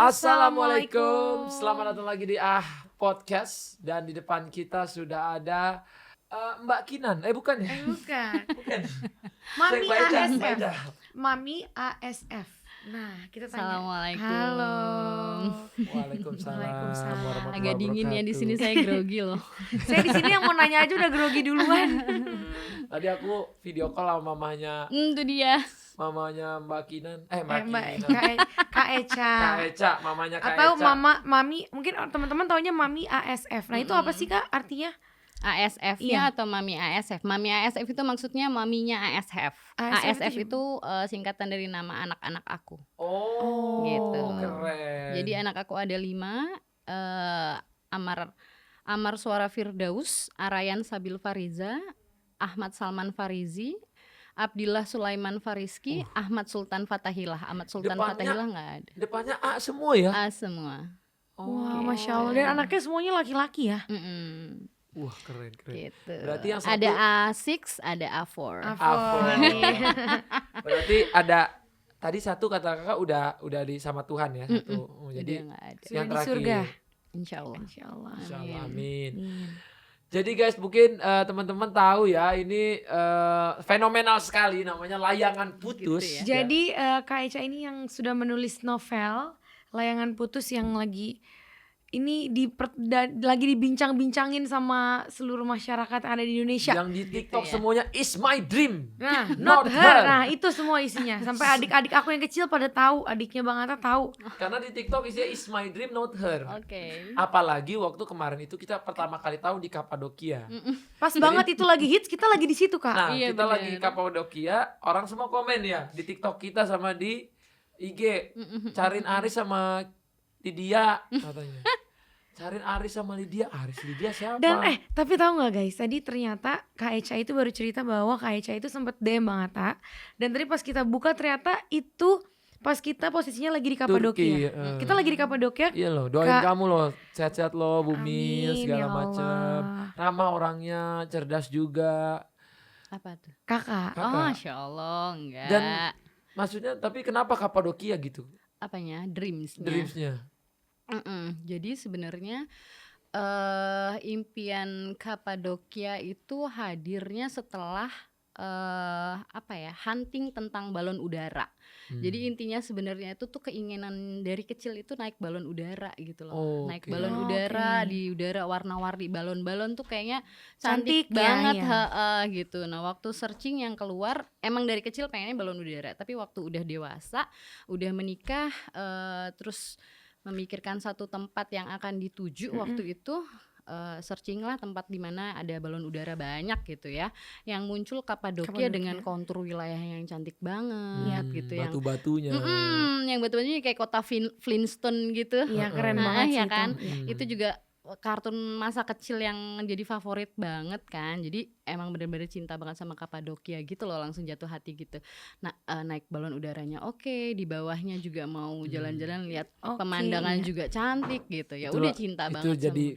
Assalamualaikum. Selamat datang lagi di Podcast. Dan di depan kita sudah ada Mbak Kinan. Bukan ya? Bukan. Bukan. Mami ASF. Baida. Mami ASF. Nah, kita tanya. Assalamualaikum. Halo. Waalaikumsalam warahmatullahi Agak dingin ya di sini, saya grogi loh. Saya di sini yang mau nanya aja udah grogi duluan. Tadi aku video call sama mamanya Itu dia. Mbak Kinan. Mbak Kinan. Kak Eca. Kak Eca, mamanya Kak Atau Eca. Mami, mungkin teman-teman taunya Mami ASF. Nah, itu apa sih Kak artinya? ASF-nya Iya. atau Mami ASF. Mami ASF itu maksudnya maminya ASF. ASF itu singkatan dari nama anak-anak aku. Oh, Gitu. keren. Jadi anak aku ada 5. Amar Suara Firdaus, Arayan Sabil Fariza, Ahmad Salman Farizi, Abdillah Sulaiman Fariski, Ahmad Sultan Fatahillah. Ahmad Sultan Depannya- Fatahillah nggak ada. Depannya A semua ya? A semua. Wah, Masya Allah. Dan anaknya semuanya laki-laki ya? Mm-mm. Wah, keren. Gitu. Berarti yang satu ada A6, ada A4. Afo. Berarti ada tadi satu kata kakak udah di sama Tuhan ya satu. Oh, Jadi jadi nggak ada. Sudah yang di terakhir. surga. Insya Allah. Insya Allah. Insyaallah, Amin. amin. Amin. Jadi guys, mungkin teman-teman tahu ya ini fenomenal sekali namanya Layangan Putus. Gitu Ya. Jadi Kak Eca ini yang sudah menulis novel Layangan Putus yang lagi ini lagi dibincang-bincangin sama seluruh masyarakat yang ada di Indonesia. Yang di TikTok ya. semuanya is my dream. Nah, Not not her. her. Nah, itu semua isinya. Sampai adik-adik aku yang kecil pada tahu, adiknya Bang Atta tahu. Karena di TikTok isinya is my dream not her. Oke. Apalagi waktu kemarin itu kita pertama kali tahu di Kapadokia. Pas banget itu lagi hits, kita lagi di situ, Kak. Nah, Iya, kita bener. lagi di Kapadokia, orang semua komen ya di TikTok kita sama di IG. Cariin Aris sama Lydia katanya. Cariin Aris sama Lydia. Lydia siapa? Dan tapi tahu nggak guys, tadi ternyata Kak Eca itu baru cerita bahwa Kak Eca itu sempat DM Bang Atta. Dan tadi pas kita buka ternyata itu pas kita posisinya lagi di Kapadokia. Turki, Kita lagi di Kapadokia. Iya loh, doain Kak- kamu loh, sehat-sehat loh, Bumi Amin, segala ya macem. Allah. Ramah orangnya, cerdas juga. Apa tuh? Kakak. Kakak. Oh, Masya Allah, enggak. Dan maksudnya, tapi kenapa Kapadokia gitu? Apanya? Dreamsnya. Dreamsnya. Jadi sebenarnya impian Kapadokia itu hadirnya setelah hunting tentang balon udara. Jadi intinya sebenarnya itu tuh keinginan dari kecil itu naik balon udara gitu loh. Naik Oke. balon Oke. udara di udara warna-warni, balon-balon tuh kayaknya Cantik cantik ya, banget ya. gitu. Nah, waktu searching yang keluar emang dari kecil pengennya balon udara, tapi waktu udah dewasa, udah menikah, terus memikirkan satu tempat yang akan dituju waktu itu, searching lah tempat di mana ada balon udara banyak gitu ya. Yang muncul Kapadokia dengan kontur wilayah yang cantik banget gitu, yang Batu-batunya. yang batu-batunya kayak kota Flintstone gitu. Iya, keren Nah, banget sih ya itu. kan? Iya. Itu juga kartun masa kecil yang jadi favorit banget kan. Jadi emang bener-bener cinta banget sama Kapadokia gitu loh, langsung jatuh hati gitu. Nah, naik balon udaranya oke, di bawahnya juga mau jalan-jalan lihat Oke, pemandangan iya. juga cantik gitu. Ya Itulah- udah cinta itu banget jadi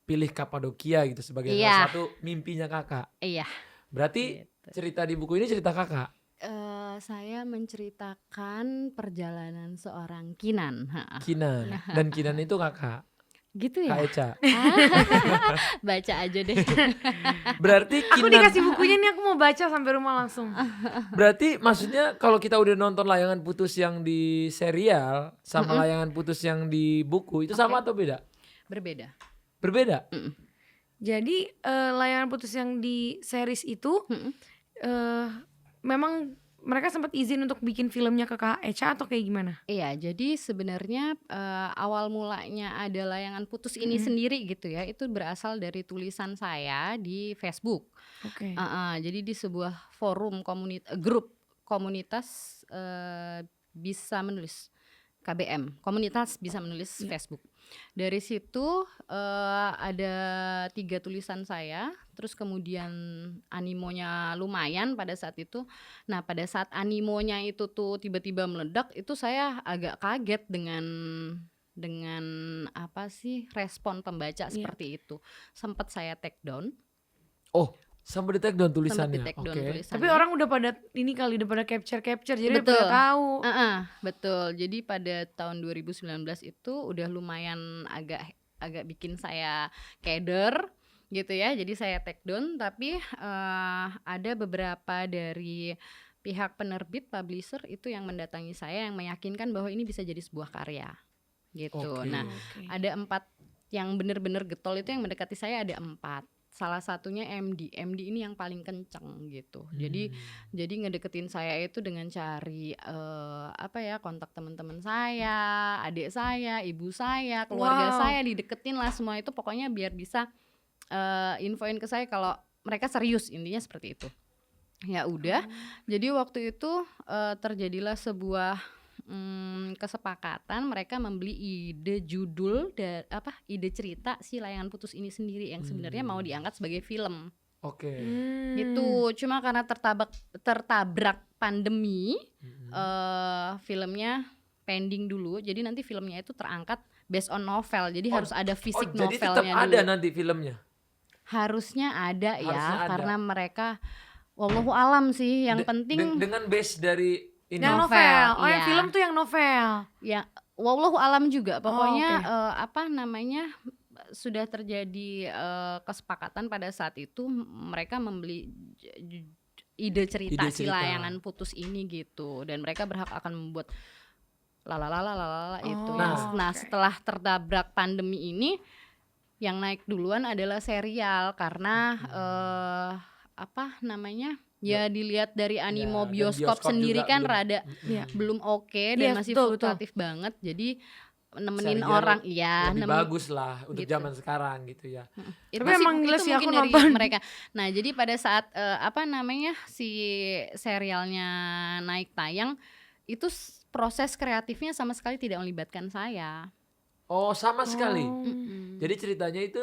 pilih Kapadokia gitu sebagai Iya. salah satu mimpinya kakak. Iya. Berarti Gitu. cerita di buku ini cerita kakak. Saya menceritakan perjalanan seorang Kinan. Kinan. Dan Kinan itu kakak. Gitu Kak ya. Eca. Baca aja deh. Berarti Aku Kinan. dikasih bukunya nih, aku mau baca sampai rumah langsung. Berarti maksudnya kalau kita udah nonton Layangan Putus yang di serial sama Layangan Putus yang di buku itu sama atau beda? Berbeda. Berbeda. Jadi Layangan Putus yang di series itu memang mereka sempat izin untuk bikin filmnya ke Kak Eca atau kayak gimana? Iya, jadi sebenarnya awal mulanya ada Layangan Putus ini sendiri gitu ya, itu berasal dari tulisan saya di Facebook. Oke. Jadi di sebuah forum grup komunitas bisa menulis, KBM, komunitas bisa menulis Facebook. Dari situ ada 3 tulisan saya, terus kemudian animonya lumayan pada saat itu. Nah, pada saat animonya itu tuh tiba-tiba meledak, itu saya agak kaget dengan apa sih respon pembaca seperti itu. Sempat saya take down. Oh, Sampai di take down tulisannya. Sampai di take down Oke. tulisannya. Tapi orang udah pada ini kali udah pada capture jadi udah Betul. pada tahu. Betul. Jadi pada tahun 2019 itu udah lumayan agak bikin saya keder gitu ya. Jadi saya take down, tapi ada beberapa dari pihak penerbit, publisher itu yang mendatangi saya yang meyakinkan bahwa ini bisa jadi sebuah karya gitu. Oke. Nah, ada 4 yang benar-benar getol itu yang mendekati saya, ada 4. Salah satunya MD ini yang paling kenceng gitu. Jadi ngedeketin saya itu dengan cari kontak teman-teman saya, adik saya, ibu saya, keluarga saya, dideketin lah semua itu pokoknya biar bisa infoin ke saya kalau mereka serius, intinya seperti itu. Ya udah. Jadi waktu itu terjadilah sebuah kesepakatan, mereka membeli ide judul ide cerita si Layangan Putus ini sendiri yang sebenarnya mau diangkat sebagai film. Oke. Gitu. Cuma karena tertabrak pandemi, filmnya pending dulu. Jadi nanti filmnya itu terangkat based on novel. Jadi harus ada fisik jadi tetap novelnya dulu. ada nanti filmnya. Harusnya ada ya, Harusnya ada. karena mereka wallahu alam sih, yang penting dengan base dari ini. Yang novel. Oh, yang iya. film tuh yang novel. ya wallahu alam juga. Pokoknya oke. sudah terjadi kesepakatan pada saat itu mereka membeli ide cerita si Layangan Putus ini gitu, dan mereka berhak akan membuat lalalala itu. Nah, setelah tertabrak pandemi ini, yang naik duluan adalah serial karena ya dilihat dari animo dan bioskop sendiri kan rada belum oke dan Yes, masih betul. fluktuatif banget. Jadi nemenin Serial orang lebih bagus lah untuk gitu. zaman sekarang gitu ya. Itu Tapi sih, emang gila itu sih, aku mungkin dari nonton. mereka. Nah, jadi pada saat si serialnya naik tayang, itu proses kreatifnya sama sekali tidak melibatkan saya. Oh, sama sekali. Mm-mm. Jadi ceritanya itu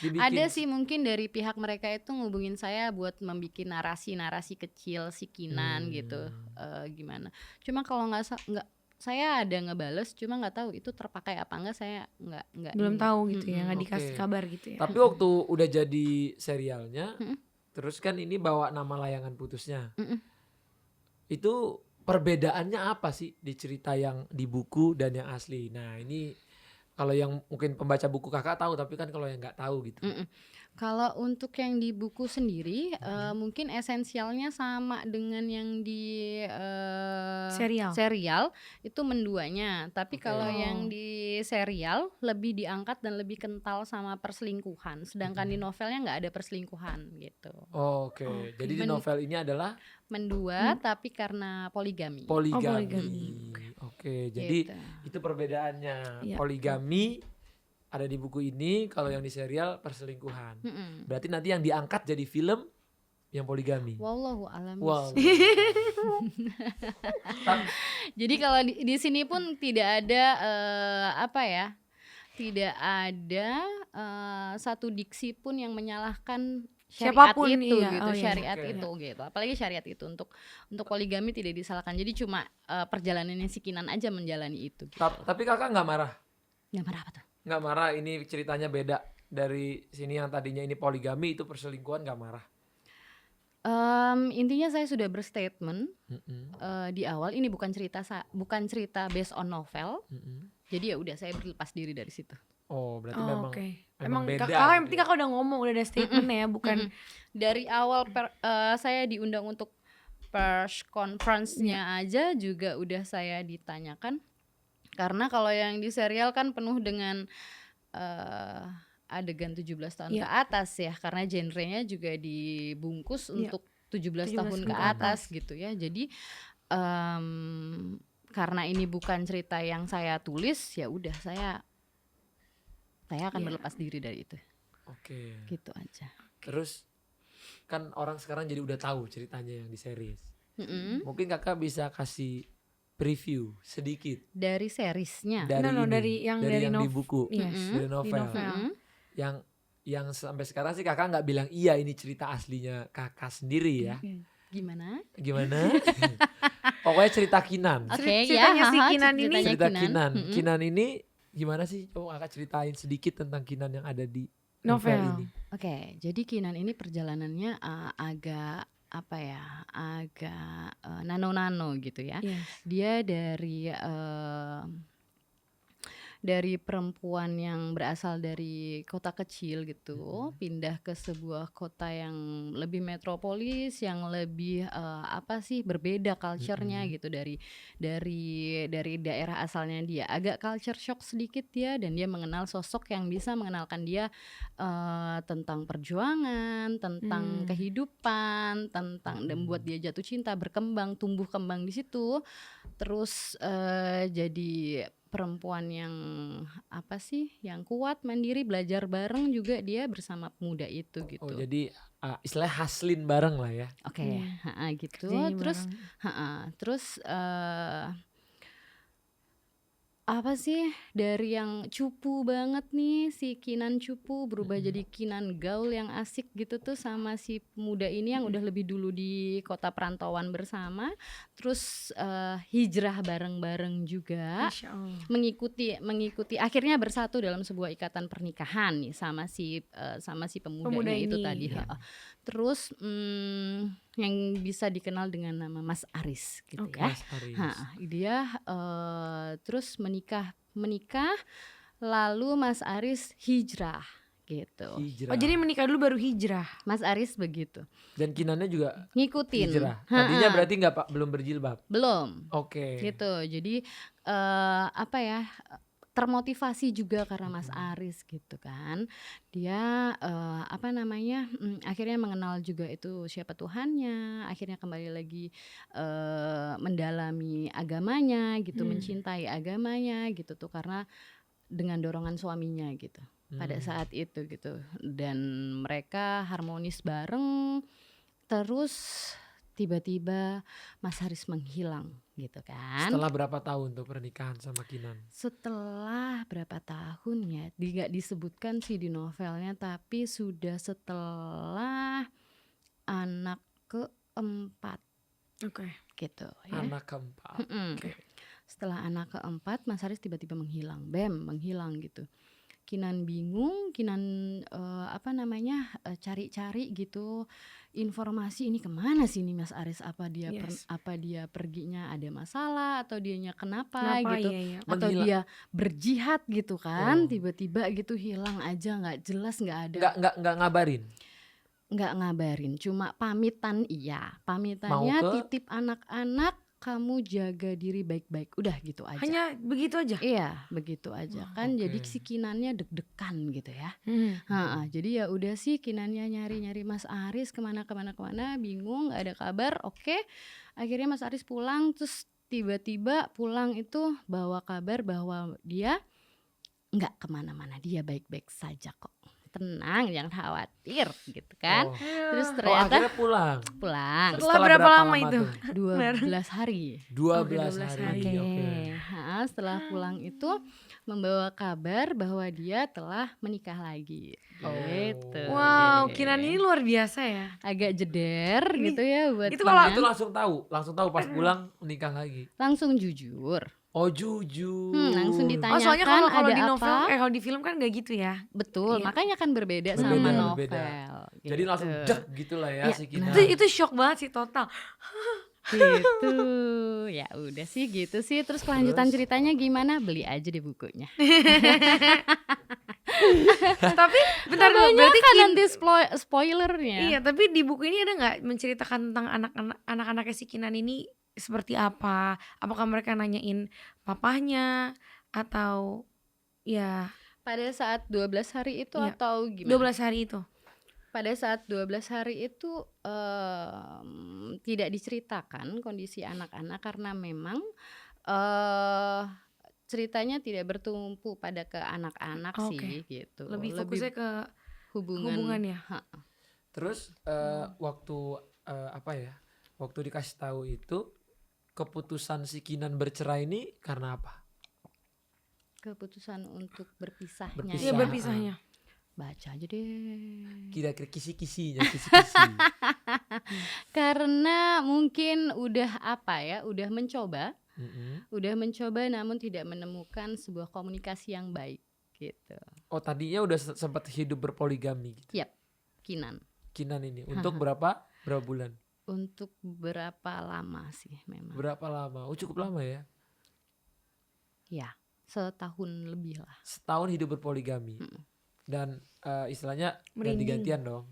dibikin. Ada sih mungkin dari pihak mereka itu ngubungin saya buat membuat narasi-narasi kecil si Kinan gitu, gimana. Cuma kalau saya ada ngebales, cuma nggak tahu itu terpakai apa enggak, saya nggak Belum ini. tahu gitu ya, nggak Oke. dikasih kabar gitu ya. Tapi waktu udah jadi serialnya, terus kan ini bawa nama Layangan Putusnya. Itu perbedaannya apa sih di cerita yang di buku dan yang asli? Nah, ini kalau yang mungkin pembaca buku kakak tahu, tapi kan kalau yang nggak tahu gitu. Kalau untuk yang di buku sendiri, mungkin esensialnya sama dengan yang di serial itu menduanya. Tapi kalau yang di serial lebih diangkat dan lebih kental sama perselingkuhan. Sedangkan di novelnya nggak ada perselingkuhan gitu. Oke. Jadi di novel ini adalah Mendua tapi karena poligami. poligami. Oke, jadi Gitu. itu perbedaannya. Iya. Poligami ada di buku ini, kalau yang di serial perselingkuhan. Berarti nanti yang diangkat jadi film yang poligami. Wallahu a'lam. Wow. Jadi kalau di sini pun tidak ada tidak ada satu diksi pun yang menyalahkan syariat Siapapun, itu iya. gitu, Oh, iya. syariat Oke. itu gitu. Apalagi syariat itu untuk poligami tidak disalahkan. Jadi cuma perjalanannya si Kinan aja menjalani itu. Gitu. Tapi kakak nggak marah? Nggak marah apa tuh? Nggak marah, ini ceritanya beda dari sini, yang tadinya ini poligami itu perselingkuhan, nggak marah? Intinya saya sudah berstatement Mm-mm. di awal ini bukan cerita based on novel. Mm-mm. Jadi ya udah saya berlepas diri dari situ. Oh, berarti Oh, memang oke. memang Emang beda kakak yang gitu penting ya. kakak udah ngomong, udah ada statement ya, bukan Dari awal saya diundang untuk press conference-nya aja juga udah saya ditanyakan. Karena kalau yang di serial kan penuh dengan adegan 17 tahun ke atas ya, karena genrenya juga dibungkus untuk 17 tahun ke atas gitu ya. Jadi karena ini bukan cerita yang saya tulis, ya udah saya akan berlepas diri dari itu. Oke. Gitu aja. Terus kan orang sekarang jadi udah tahu ceritanya yang di series. Mm-mm. Mungkin kakak bisa kasih preview sedikit Dari seriesnya. dari No, ini, dari yang yang di nov- buku, yes, dari di novel. novel. Mm-mm. Yang sampai sekarang sih kakak nggak bilang iya ini cerita aslinya kakak sendiri ya. Gimana? Gimana? Pokoknya cerita Kinan. Oke, Ceritanya si haha, Kinan ini. ceritanya Cerita Kinan. Mm-mm. Kinan ini gimana sih? Coba kakak ceritain sedikit tentang Kinan yang ada di Novel. ini? Oke, jadi Kinan ini perjalanannya agak apa ya, agak nano-nano gitu ya. Yes. Dia dari perempuan yang berasal dari kota kecil gitu, pindah ke sebuah kota yang lebih metropolis, yang lebih apa sih, berbeda culture-nya gitu dari daerah asalnya dia. Agak culture shock sedikit dia, dan dia mengenal sosok yang bisa mengenalkan dia tentang perjuangan, tentang kehidupan, tentang dan buat dia jatuh cinta, berkembang, tumbuh kembang di situ. Terus jadi perempuan yang apa sih, yang kuat, mandiri, belajar bareng juga dia bersama pemuda itu Oh gitu. jadi istilahnya haslin bareng lah ya. Oke, gitu. Kerjanya Terus bareng. terus apa sih, dari yang cupu banget nih, si Kinan cupu berubah jadi Kinan gaul yang asik gitu tuh sama si pemuda ini yang udah lebih dulu di kota perantauan bersama. Terus hijrah bareng-bareng juga, Masya Allah. mengikuti akhirnya bersatu dalam sebuah ikatan pernikahan nih sama si Pemuda pemudanya itu ini, tadi. ya. Terus yang bisa dikenal dengan nama Mas Aris gitu Oke. ya. Mas Aris. Dia terus menikah lalu Mas Aris hijrah gitu. Hijrah. Oh jadi menikah dulu baru hijrah. Mas Aris begitu, Dan Kinannya juga ngikutin. hijrah. Tadinya berarti belum berjilbab. Belum Oke. gitu. Jadi apa ya, termotivasi juga karena Mas Aris gitu kan. Dia apa namanya, akhirnya mengenal juga itu siapa Tuhannya, akhirnya kembali lagi mendalami agamanya gitu, mencintai agamanya gitu tuh, karena dengan dorongan suaminya gitu pada saat itu gitu. Dan mereka harmonis bareng. Terus tiba-tiba Mas Haris menghilang gitu kan. Setelah berapa tahun tuh pernikahan sama Kinan? Setelah berapa tahun ya, nggak disebutkan sih di novelnya, tapi sudah setelah anak keempat Oke. gitu ya. Anak keempat. Oke. Setelah anak keempat Mas Haris tiba-tiba menghilang, menghilang gitu. Kinan bingung, Kinan apa namanya, cari-cari gitu informasi, ini kemana sih nih Mas Aris, apa dia Yes. apa dia perginya ada masalah atau dianya kenapa Kenapa? gitu, Iya, iya. atau Menghila- dia berjihad gitu kan, Oh. tiba-tiba gitu hilang aja, nggak jelas, nggak ada, Nggak ngabarin. nggak ngabarin, cuma pamitan. Pamitannya Mau ke- titip anak-anak, kamu jaga diri baik-baik, udah gitu aja. Hanya begitu aja. Iya, begitu aja kan. oke. Jadi si Kinannya deg-degan gitu ya. Hmm. Jadi ya udah sih, Kinannya nyari-nyari Mas Aris kemana, bingung, nggak ada kabar. Oke, akhirnya Mas Aris pulang, terus tiba-tiba pulang itu bawa kabar bahwa dia nggak kemana-mana, dia baik-baik saja kok, tenang, jangan khawatir gitu kan. Oh. Terus Oh, ternyata akhirnya pulang. pulang Setelah berapa lama itu? tuh? 12 hari. 12 12 hari. hari. Oke. Setelah pulang itu membawa kabar bahwa dia telah menikah lagi. Oh. Gitu. Wow, Kinan ini luar biasa ya. Agak jeder gitu ya buat itu Kinan. kalau Itu langsung tahu pas pulang menikah lagi. Langsung jujur. Oh jujur. Langsung ditanya. Oh soalnya Tanyakan kalau ada di novel, apa? kalau di film kan gak gitu ya. Betul, Iya. makanya kan berbeda Berbeda, sama berbeda. novel. Jadi langsung gitu. dek gitu lah ya Iya, si Kinan. Itu shock banget sih total. Gitu. Ya udah sih gitu sih. Terus kelanjutan Terus? ceritanya gimana? Beli aja deh bukunya. Tapi bentar dulu, Banyak berarti kan nanti spoilernya. Iya, tapi di buku ini ada nggak menceritakan tentang anak-anaknya si Kinan ini seperti apa? Apakah mereka nanyain papahnya atau ya Pada saat 12 hari itu Iya. atau gimana? 12 hari itu? Pada saat 12 hari itu tidak diceritakan kondisi anak-anak karena memang ceritanya tidak bertumpu pada ke anak-anak Oke. sih gitu. Lebih fokusnya ke hubungan ya. Terus waktu apa ya? Waktu dikasih tahu itu keputusan si Kinan bercerai ini karena apa? Keputusan untuk berpisahnya. Berpisah. Iya ya. berpisahnya. Baca aja deh. Kira-kira kisi-kisi. Karena mungkin udah apa ya, udah mencoba Mm-mm. namun tidak menemukan sebuah komunikasi yang baik gitu. Oh tadinya udah sempat hidup berpoligami gitu. Yap, Kinan. Kinan ini untuk berapa bulan? Untuk berapa lama sih memang? Berapa lama? Oh cukup lama ya. Ya, setahun lebih lah. Setahun hidup berpoligami. Dan istilahnya Merinding. ganti-gantian dong.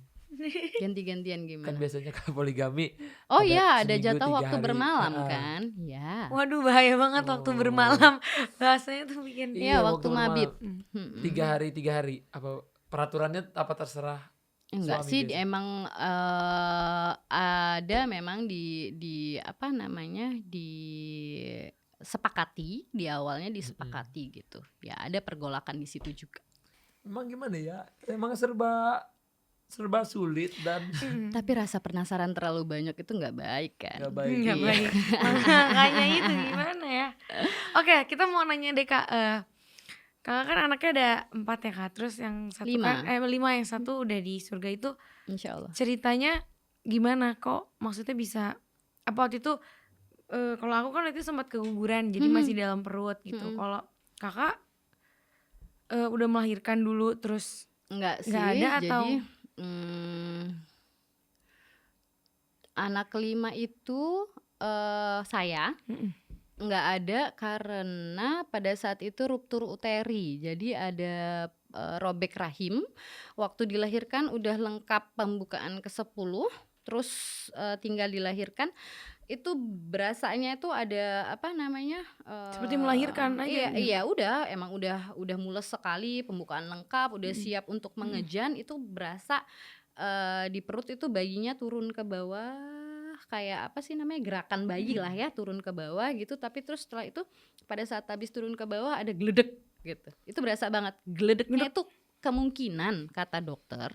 Ganti-gantian Kan gimana? biasanya kalau poligami Oh iya, ada seminggu, jatah 3 waktu hari. bermalam kan? Ya. Waduh bahaya banget waktu Oh. bermalam. Bahasanya tuh bikin Iya, waktu bermalam. mabit. 3 hari. Apa peraturannya apa terserah? Enggak Suami sih, biasa. emang ada memang di apa namanya disepakati di awalnya disepakati gitu. Ya ada pergolakan di situ juga. Emang gimana ya? Emang serba sulit dan Tapi rasa penasaran terlalu banyak itu nggak baik kan? nggak baik. nggak Iya. baik. Makanya itu gimana ya? Oke, kita mau nanya deh Kak. Kakak kan anaknya ada 4 ya Kak. Terus yang satu 5. kan 5, yang satu udah di surga itu Insya Allah. ceritanya gimana kok? Maksudnya bisa apa waktu itu? Kalau aku kan waktu itu sempat keguguran, jadi masih dalam perut gitu. Kalau Kakak udah melahirkan dulu terus Enggak sih, nggak ada atau jadi anak kelima itu saya nggak ada karena pada saat itu ruptur uteri, jadi ada robek rahim. Waktu dilahirkan udah lengkap pembukaan ke-10, terus tinggal dilahirkan. Itu berasanya itu ada apa namanya seperti melahirkan aja iya, gitu? iya emang udah mules sekali, pembukaan lengkap, udah siap untuk mengejan. Itu berasa di perut itu bayinya turun ke bawah, kayak apa sih namanya, gerakan bayi lah ya, turun ke bawah gitu. Tapi terus setelah itu pada saat habis turun ke bawah ada geledek gitu. Itu berasa banget. Geledeknya itu kemungkinan kata dokter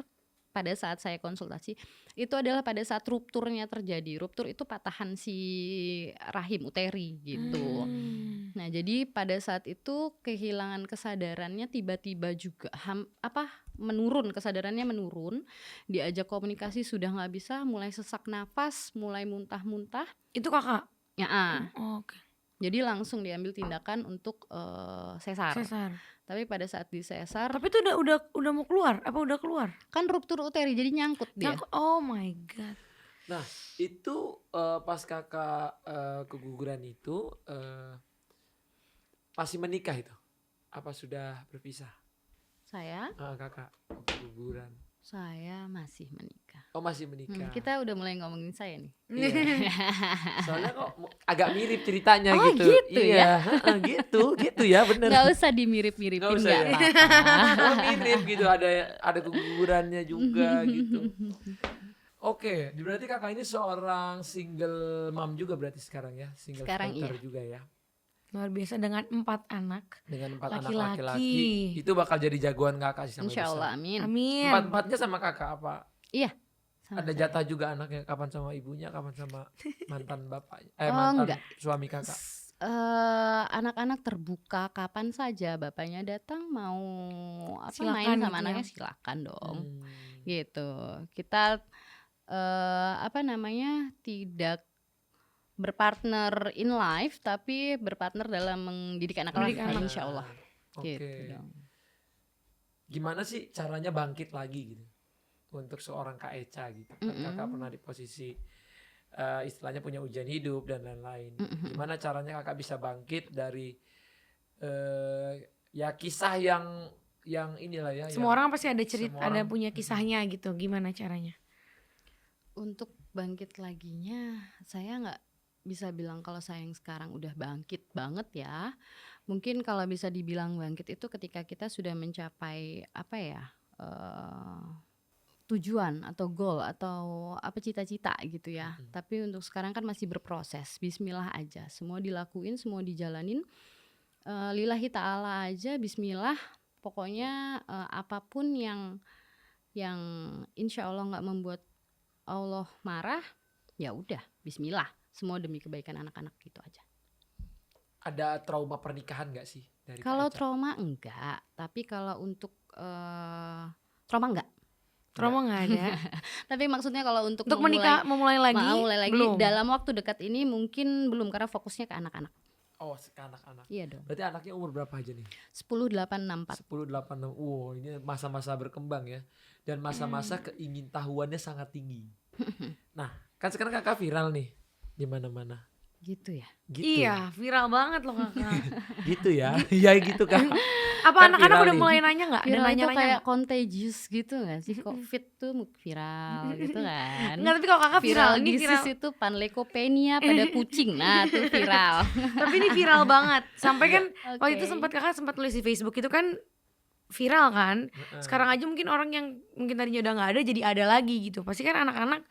pada saat saya konsultasi itu adalah pada saat rupturnya terjadi. Ruptur itu patahan si rahim uteri gitu. Nah, jadi pada saat itu kehilangan kesadarannya tiba-tiba juga menurun, kesadarannya menurun. Diajak komunikasi sudah nggak bisa, mulai sesak nafas, mulai muntah-muntah. Itu Kakak? Ya, Oke. jadi langsung diambil tindakan untuk sesar. Sesar. Tapi pada saat disesar Tapi itu udah mau keluar? Apa udah keluar? kan ruptur uteri, jadi nyangkut dia. Oh my god. Nah itu pas kakak keguguran itu masih menikah itu? Apa sudah berpisah? Saya Kakak keguguran. Saya masih menikah. Oh masih menikah. Kita udah mulai ngomongin saya nih. Iya. Soalnya kok agak mirip ceritanya Oh, gitu. gitu Iya, gitu ya bener. Nggak usah dimirip-miripin, Nggak usah nggak ya? apa-apa. Oh, mirip gitu, ada kegugurannya juga gitu. Oke, berarti kakak ini seorang single mom juga berarti sekarang ya, single Sekarang father iya. juga ya. Luar biasa dengan 4 anak. Dengan 4 anak Laki-laki. laki-laki, itu bakal jadi jagoan kakak sih sampai Insya Allah, besar. amin. Amin. 4-4-nya sama kakak apa? Iya. sama Ada saya. jatah juga anaknya, kapan sama ibunya, kapan sama mantan bapaknya, Oh, mantan enggak. suami kakak. Anak-anak terbuka kapan saja bapaknya datang mau Silakan main gitu sama ya. anaknya, silakan dong. Hmm. Gitu. Kita tidak berpartner in life, tapi berpartner dalam mendidik anak-anak, Mendidik anak. insya Allah. Oke. Gitu dong. Gimana sih caranya bangkit lagi gitu untuk seorang Kak Echa gitu? Kan kakak pernah di posisi istilahnya punya ujian hidup dan lain-lain. Gimana caranya kakak bisa bangkit dari ya kisah yang inilah ya. Semua yang orang pasti ada cerita, semua ada orang- punya kisahnya gitu. Gimana caranya? Untuk bangkit laginya, saya nggak bisa bilang kalau saya yang sekarang udah bangkit banget ya. Mungkin kalau bisa dibilang bangkit itu ketika kita sudah mencapai tujuan atau goal atau cita-cita gitu ya. Tapi untuk sekarang kan masih berproses. Bismillah aja, semua dilakuin, semua dijalanin. Lillahi ta'ala aja, bismillah. Pokoknya apapun yang insya Allah nggak membuat Allah marah, ya udah bismillah, semua demi kebaikan anak-anak gitu aja. Ada trauma pernikahan gak sih dari Kak Kalau Echa? trauma enggak, tapi kalau untuk trauma enggak. Trauma nggak ada. Tapi maksudnya kalau untuk Untuk menikah, memulai lagi, mulai lagi belum. dalam waktu dekat ini mungkin belum, karena fokusnya ke anak-anak. Oh, ke anak-anak. Iya dong. Berarti anaknya umur berapa aja nih? 10, 8, 6, 4. 10, 8, 6. Ini masa-masa berkembang ya. Dan masa-masa keingintahuannya sangat tinggi. Nah, kan sekarang kakak viral nih di mana-mana. Gitu ya. Gitu. Iya, viral banget loh kakak. Gitu ya. Iya gitu kan. Apa Kan anak-anak viral udah nih. mulai nanya nggak? Ada Viral itu nanya-nanya kayak nggak? contagious gitu gak sih? Covid tuh viral gitu kan. Nggak, tapi kalau kakak viral, ini viral. disease itu panleukopenia pada kucing. Nah, tuh viral. Tapi ini viral banget. Sampai kan waktu itu Oke. kakak sempat tulis di Facebook itu kan viral kan. Heeh. Sekarang aja mungkin orang yang mungkin tadinya udah nggak ada jadi ada lagi gitu. Pasti kan anak-anak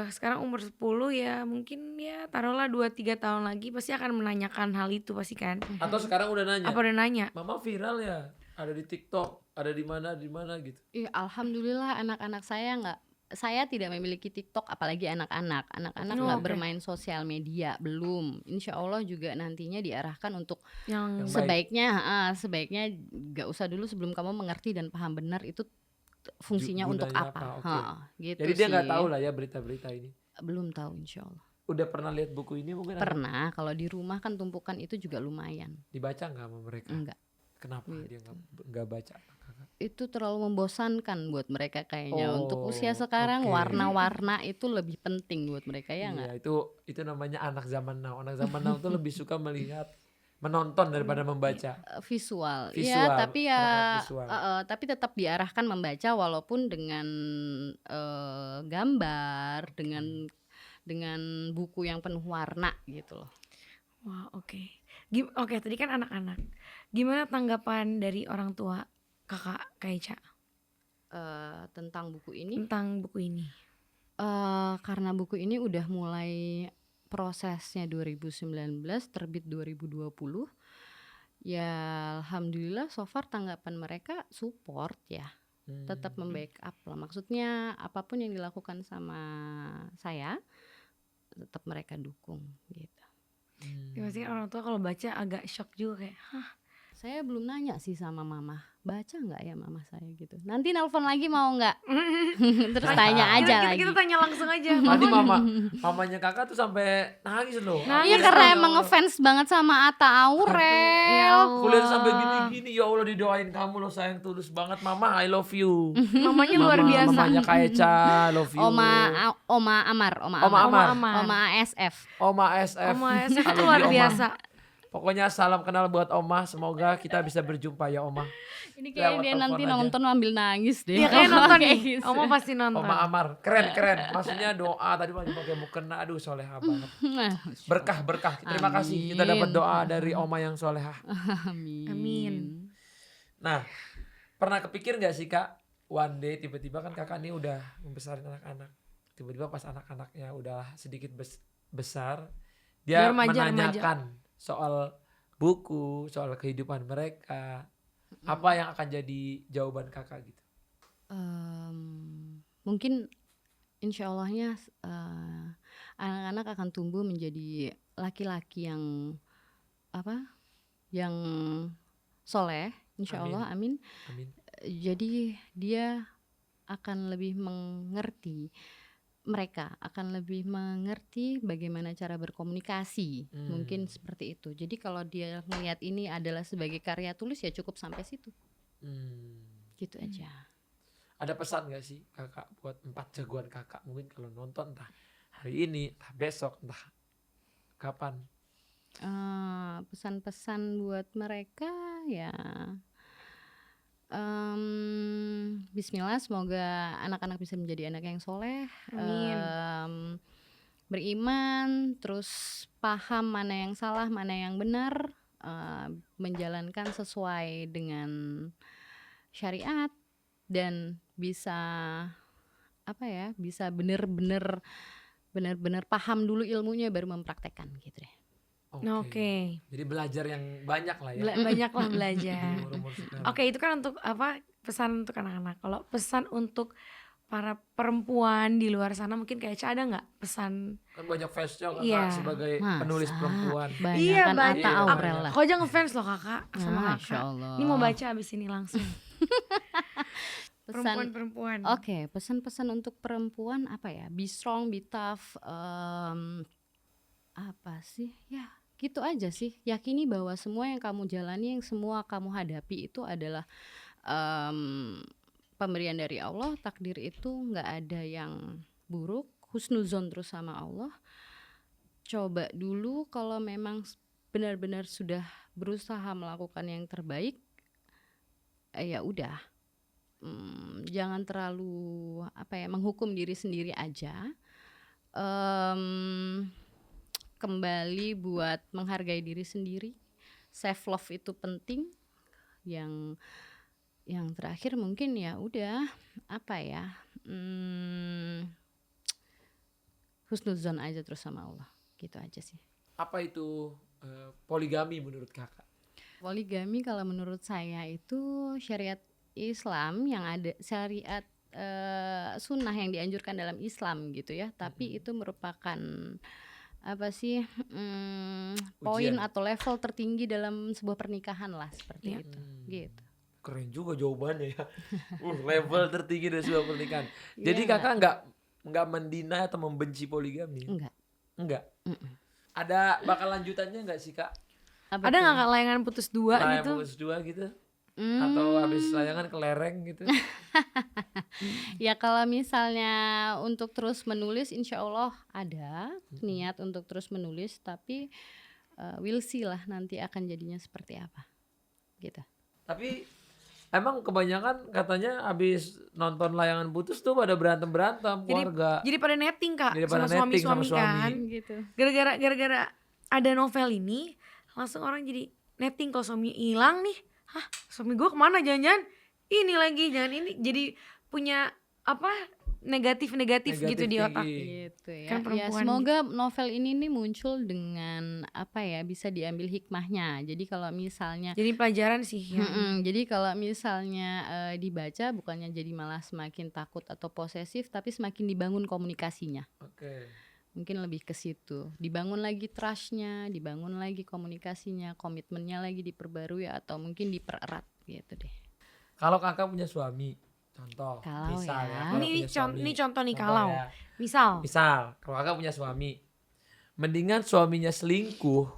sekarang umur 10 ya mungkin ya taruhlah 2-3 tahun lagi pasti akan menanyakan hal itu pasti kan. Atau sekarang udah nanya. Apa udah nanya? Mama viral ya, ada di TikTok, ada di mana gitu. Iya, alhamdulillah anak-anak saya tidak memiliki TikTok, apalagi anak-anak. Anak-anak Oh, nggak oke. bermain sosial media, belum. Insya Allah juga nantinya diarahkan untuk Yang Baik. sebaiknya nggak usah dulu sebelum kamu mengerti dan paham benar itu fungsinya untuk Gunanya apa. apa, oke. Gitu Jadi dia nggak sih. tahu lah ya berita-berita ini. Belum tahu insya Allah. Udah pernah lihat buku ini mungkin? Pernah, kalau di rumah kan tumpukan itu juga lumayan. Dibaca nggak sama mereka? Enggak. Kenapa Gitu. dia nggak baca? Kakak? Itu terlalu membosankan buat mereka kayaknya. Untuk usia Oh, sekarang oke. warna-warna itu lebih penting buat mereka ya nggak? Iya, itu namanya anak zaman now. Anak zaman now tuh lebih suka menonton daripada membaca. Visual. Visual, Ya, tapi ya anak-anak visual. tapi tetap diarahkan membaca walaupun dengan gambar, dengan buku yang penuh warna gitu loh. wah, oke. Oke, tadi kan anak-anak. Gimana tanggapan dari orang tua kakak Kaica Tentang buku ini, tentang buku ini? karena buku ini udah mulai prosesnya 2019, terbit 2020. Ya alhamdulillah so far tanggapan mereka support ya. Tetap membackup lah. Maksudnya apapun yang dilakukan sama saya tetap mereka dukung gitu. Ya, pasti kan orang tua kalau baca agak shock juga kayak, hah, Saya belum nanya sih sama mama, baca nggak ya mama saya gitu. Nanti nelpon lagi mau nggak? Terus tanya aja lagi. kita tanya langsung aja. Tadi mamanya kakak tuh sampai nangis loh. Nangis. Iya Yes, karena ya emang Allah. ngefans banget sama Atta Ya Aurel. Allah. Kuliah sampai gini-gini, ya Allah didoain kamu loh sayang, tulus banget mama, I love you. Mamanya luar biasa. Mamanya Kaica, I love you. Oma Amar. Oma Amar. Oma ASF. Oma SF. Oma SF I itu love luar you, Oma. biasa. Pokoknya salam kenal buat Oma, semoga kita bisa berjumpa ya Oma. Ini Lewat kayak dia nanti telepon aja. nonton sambil nangis deh. Dia kayak nonton Kayak nih. gitu. Oma pasti nonton. Oma Amar, keren. Maksudnya doa tadi pakai mukena, aduh soleha banget. Berkah. Terima kasih kita dapat Amin. doa dari Oma yang solehah. Amin. Nah, pernah kepikir gak sih kak, one day tiba-tiba kan kakak nih udah membesarin anak-anak, tiba-tiba pas anak-anaknya udah sedikit besar, dia Dia remaja. menanyakan soal buku, soal kehidupan mereka, apa yang akan jadi jawaban kakak gitu? Mungkin insya Allahnya anak-anak akan tumbuh menjadi laki-laki yang yang soleh, insya Amin. Allah, amin. Amin. Jadi dia akan lebih mengerti, mereka akan lebih mengerti bagaimana cara berkomunikasi, mungkin seperti itu. Jadi kalau dia melihat ini adalah sebagai karya tulis ya cukup sampai situ, gitu aja. Ada pesan gak sih kakak buat 4 jagoan kakak, mungkin kalau nonton entah hari ini, entah besok, entah kapan? Pesan-pesan buat mereka ya, Bismillah, semoga anak-anak bisa menjadi anak yang soleh, Amin. beriman, terus paham mana yang salah, mana yang benar, menjalankan sesuai dengan syariat, dan bisa bisa benar-benar paham dulu ilmunya baru mempraktekkan gitu deh. Oke. Jadi belajar yang banyak lah ya. Banyaklah belajar. Di umur-umur sekarang. Oke, itu kan untuk pesan untuk anak-anak. Kalau pesan untuk para perempuan di luar sana mungkin kayak ada nggak pesan? Kan banyak fansnya kakak Iya. sebagai Masa? penulis perempuan. Iya, Banyakan banyak. Atta Aurel lah. Kok jangan ngefans loh kakak sama Masya kakak. Allah. Ini mau baca abis ini langsung. Pesan, Perempuan. Oke, pesan-pesan untuk perempuan apa ya? Be strong, be tough. Apa sih? Ya, Gitu aja sih. Yakini bahwa semua yang kamu jalani, yang semua kamu hadapi itu adalah pemberian dari Allah. Takdir itu nggak ada yang buruk. Husnuzon terus sama Allah. Coba dulu kalau memang benar-benar sudah berusaha melakukan yang terbaik, ya udah. Jangan terlalu menghukum diri sendiri aja. Kembali buat menghargai diri sendiri. Self love itu penting. Yang terakhir mungkin ya udah husnuzon aja terus sama Allah. Gitu aja sih. Apa itu poligami menurut kakak? Poligami kalau menurut saya itu syariat Islam yang ada syariat sunnah yang dianjurkan dalam Islam gitu ya. Tapi itu merupakan poin atau level tertinggi dalam sebuah pernikahan lah seperti itu. Gitu. Keren juga jawabannya ya. Level tertinggi dari sebuah pernikahan. Jadi Iya. kakak nggak mendinai atau membenci poligami? Enggak. Ada bakal lanjutannya nggak sih kak? Ada nggak Kak layangan putus 2 Layangan gitu? putus 2 gitu? Atau habis layangan kelereng gitu? Ya kalau misalnya untuk terus menulis, insya Allah ada niat untuk terus menulis, tapi we'll see lah nanti akan jadinya seperti apa, gitu. Tapi emang kebanyakan katanya habis nonton layangan putus tuh pada berantem keluarga. Jadi pada netting Kak Jadi pada sama netting sama suami-suami kan. suami. Gitu. Gara-gara ada novel ini, langsung orang jadi netting kalau suami hilang nih. Hah, suami gue kemana? Jangan-jangan ini lagi, jangan ini. Jadi punya negatif gitu di otak. Gitu ya. Kan Ya perempuan semoga novel ini nih muncul dengan bisa diambil hikmahnya. Jadi kalau misalnya Jadi pelajaran sih ya. jadi kalau misalnya dibaca bukannya jadi malah semakin takut atau posesif, tapi semakin dibangun komunikasinya. Oke. Mungkin lebih ke situ, dibangun lagi trustnya, dibangun lagi komunikasinya, komitmennya lagi diperbarui atau mungkin dipererat gitu deh. Kalau kakak punya suami, contoh, Kalau misal ya. kalau Ini punya suami, ini contoh nih contoh kalau ya. misal Kalau kakak punya suami, mendingan suaminya selingkuh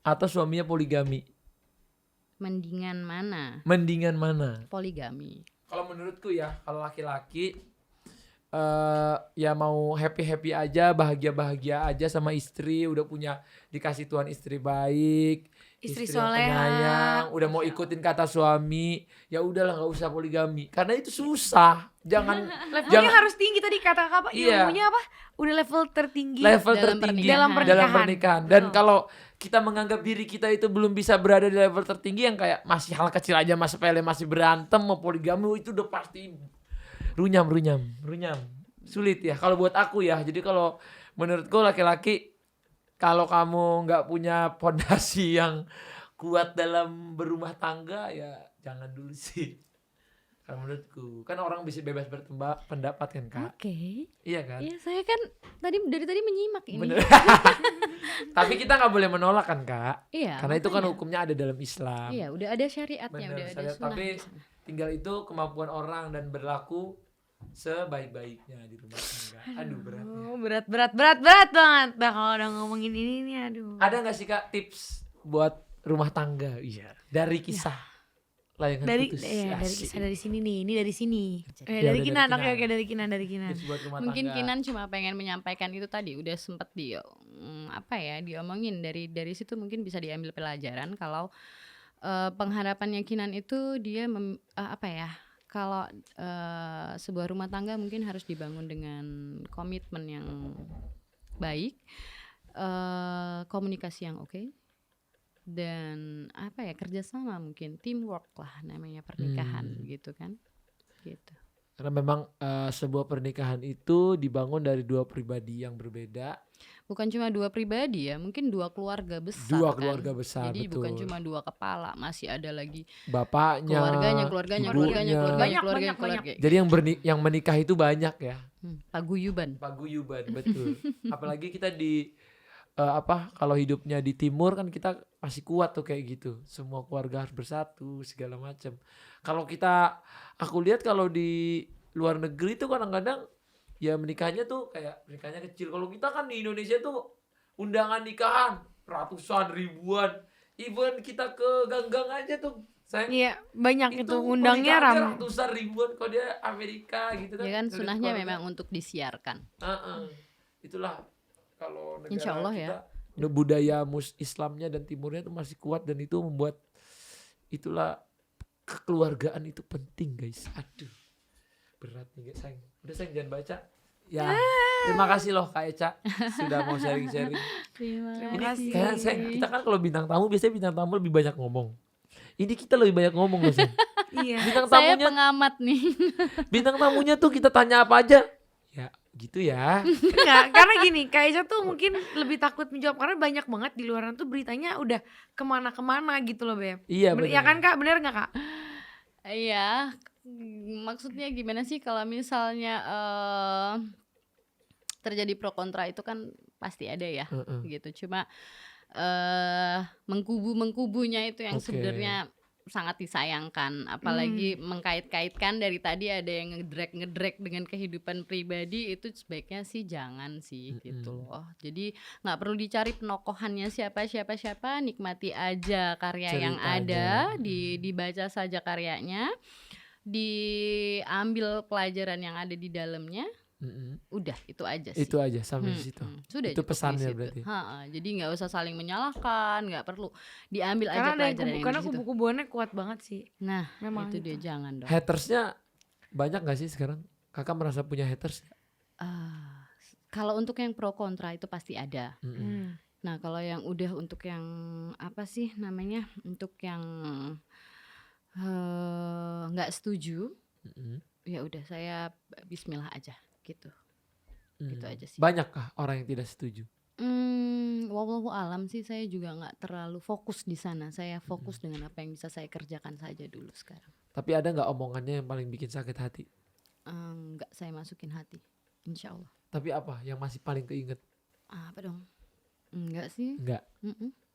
atau suaminya poligami? Mendingan mana? Mendingan mana? Poligami. Kalau menurutku ya, kalau laki-laki ya mau happy aja, bahagia aja sama istri, udah punya dikasih Tuhan istri baik, Istri yang soleha. penyayang, udah mau ikutin kata suami, ya udahlah nggak usah poligami, karena itu susah. Jangan levelnya harus tinggi tadi kata Kak, Iya. ilmunya apa? Udah level tertinggi. level Dalam tertinggi dalam pernikahan. Dan Betul. kalau kita menganggap diri kita itu belum bisa berada di level tertinggi yang kayak masih hal kecil aja, masih sepele, masih berantem, mau poligami itu udah pasti runyam. Sulit ya kalau buat aku ya. Jadi kalau menurutku laki-laki, kalau kamu nggak punya fondasi yang kuat dalam berumah tangga, ya jangan dulu sih. Kalau menurutku kan orang bisa bebas berpendapat kan Kak. Oke. Iya kan? Ya saya kan dari tadi menyimak ini. Bener. Tapi kita nggak boleh menolak kan Kak. Iya. Karena itu kan makanya. hukumnya ada dalam Islam. Iya, udah ada syariatnya, Bener, udah ada syariat. sunnah. Tapi tinggal itu kemampuan orang dan berlaku sebaik-baiknya di rumah tangga. Aduh beratnya. Oh, berat banget. Bah kalau udah ngomongin ini nih aduh. Ada nggak sih Kak tips buat rumah tangga? Iya. Dari kisah layangan Dari putus. dari Asik. kisah dari sini nih, ini dari sini. Ya, Dari udah Kinan, dari oke Kinan. dari Kinan. Tips buat rumah Mungkin tangga. Kinan cuma pengen menyampaikan itu tadi, udah sempet diomongin dari situ mungkin bisa diambil pelajaran kalau pengharapannya Kinan itu dia kalau sebuah rumah tangga mungkin harus dibangun dengan komitmen yang baik, komunikasi yang oke, dan kerjasama, mungkin teamwork lah namanya pernikahan gitu kan, gitu. Karena memang sebuah pernikahan itu dibangun dari dua pribadi yang berbeda. Bukan cuma dua pribadi ya, mungkin dua keluarga besar. Dua kan? keluarga besar, Jadi betul. bukan cuma dua kepala, masih ada lagi Bapaknya, keluarganya. Banyak. Jadi yang menikah itu banyak ya. Paguyuban. Paguyuban, betul. Apalagi kita di kalau hidupnya di timur kan kita masih kuat tuh kayak gitu. Semua keluarga harus bersatu segala macam. Kalau aku lihat kalau di luar negeri tuh kadang-kadang ya menikahnya tuh kayak menikahnya kecil. Kalau kita kan di Indonesia tuh undangan nikahan ratusan, ribuan. Even kita ke gang-gang aja tuh, sayang. Iya, banyak itu ngundangnya pernikahannya ramai. ratusan ribuan kalau dia Amerika gitu kan. Ya kan Ngeliat sunahnya keluarga. memang untuk disiarkan. Itulah kalau negara Insya Allah kita, ya. budaya Islamnya dan Timurnya itu masih kuat dan itu membuat itulah kekeluargaan itu penting guys. Aduh berat nih guys, sayang. Udah sayang jangan baca. Ya terima kasih loh Kak Eca sudah mau sharing-sharing. Terima Ini kasih. kayak sayang, kita kan kalau bintang tamu biasanya bintang tamu lebih banyak ngomong. Ini kita lebih banyak ngomong loh sayang. Iya. Bintang Saya tamunya, pengamat nih. bintang tamunya tuh kita tanya apa aja. Ya gitu ya. Enggak, karena gini, Kak Eca tuh mungkin lebih takut menjawab karena banyak banget di luaran tuh beritanya udah kemana-kemana gitu loh Beb. Iya Ya benar. kan Kak, bener gak Kak? Iya, maksudnya gimana sih kalau misalnya terjadi pro kontra itu kan pasti ada ya, gitu. Cuma mengkubunya itu yang Oke. sebenarnya sangat disayangkan, apalagi mengkait-kaitkan dari tadi ada yang ngedrag dengan kehidupan pribadi, itu sebaiknya sih jangan sih gitu loh. Jadi nggak perlu dicari penokohannya siapa, nikmati aja karya yang Ceritanya. ada, dibaca saja karyanya, diambil pelajaran yang ada di dalamnya. Udah itu aja sih. Itu aja sampai di situ. Sudah Itu cukup di pesannya situ. berarti. Jadi nggak usah saling menyalahkan, nggak perlu, diambil Karena aja ada pelajaran yang karena di situ. kubu-kubuannya kuat banget sih. Nah Memang itu dia, jangan dong. Hatersnya banyak gak sih sekarang? Kakak merasa punya haters? Kalau untuk yang pro kontra itu pasti ada. Hmm. Nah kalau yang udah untuk yang apa sih namanya, untuk yang nggak setuju, ya udah saya Bismillah aja gitu. Gitu aja sih. Banyakkah orang yang tidak setuju? Wallahu alam sih, saya juga nggak terlalu fokus di sana. Saya fokus dengan apa yang bisa saya kerjakan saja dulu sekarang. Tapi ada nggak omongannya yang paling bikin sakit hati? Nggak saya masukin hati, insya Allah. Tapi apa yang masih paling keinget? Apa dong? Enggak sih. Enggak.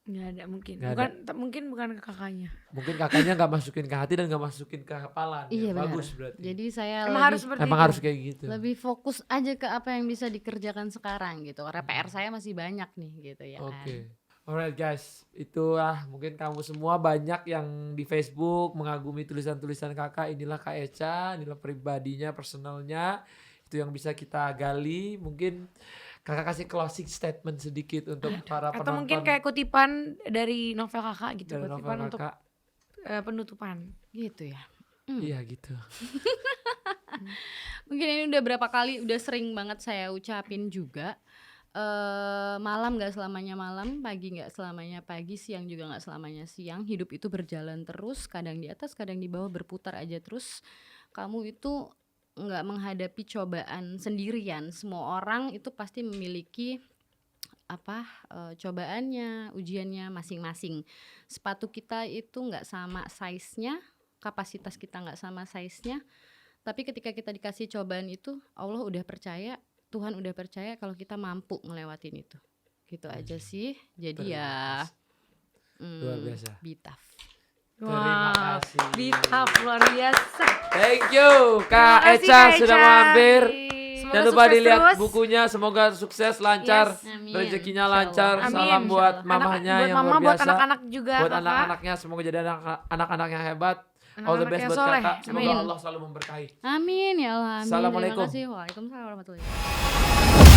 Nggak ada mungkin. Nggak Mungkin bukan ke kakaknya. Mungkin kakaknya nggak masukin ke hati dan nggak masukin ke hafalan. Iya, Ya, benar. bagus berarti. Jadi saya Emang harus seperti Emang itu. harus kayak gitu. lebih fokus aja ke apa yang bisa dikerjakan sekarang gitu. Karena PR saya masih banyak nih gitu ya kan. Oke. Alright guys, itulah mungkin kamu semua banyak yang di Facebook mengagumi tulisan-tulisan kakak. Inilah Kak Eca, inilah pribadinya, personalnya. Itu yang bisa kita gali. Mungkin kakak kasih closing statement sedikit untuk para penonton. Atau mungkin kayak kutipan dari novel kakak gitu. dari novel Kutipan untuk kakak. penutupan. Gitu ya. Iya gitu. Mungkin ini udah berapa kali, udah sering banget saya ucapin juga. Malam gak selamanya malam, pagi gak selamanya pagi, siang juga gak selamanya siang. Hidup itu berjalan terus, kadang di atas, kadang di bawah, berputar aja terus. Kamu itu gak menghadapi cobaan sendirian. Semua orang itu pasti memiliki cobaannya, ujiannya masing-masing. Sepatu kita itu gak sama size-nya, kapasitas kita gak sama size-nya. Tapi ketika kita dikasih cobaan itu, Allah udah percaya, Tuhan udah percaya kalau kita mampu ngelewatin itu. Gitu aja sih. Jadi ya Luar biasa. be tough. Terima kasih. Bitaf luar biasa. Thank you Kak Terima kasih, Eca Kak sudah Eca. mampir. Semoga Jangan lupa sukses dilihat terus. bukunya, semoga sukses, lancar, Yes. Amin. rezekinya Insyaallah. lancar. Amin. Salam buat Insyaallah. mamahnya buat yang mama, luar buat biasa. anak-anak juga Buat kakak. anak-anaknya semoga jadi anak-anak yang hebat. All the Anak-anak best yang buat soleh. kakak. Semoga Amin. Allah selalu memberkahi. Amin ya Allah. Amin. Assalamualaikum. Terima kasih. Waalaikumsalam warahmatullahi wabarakatuh.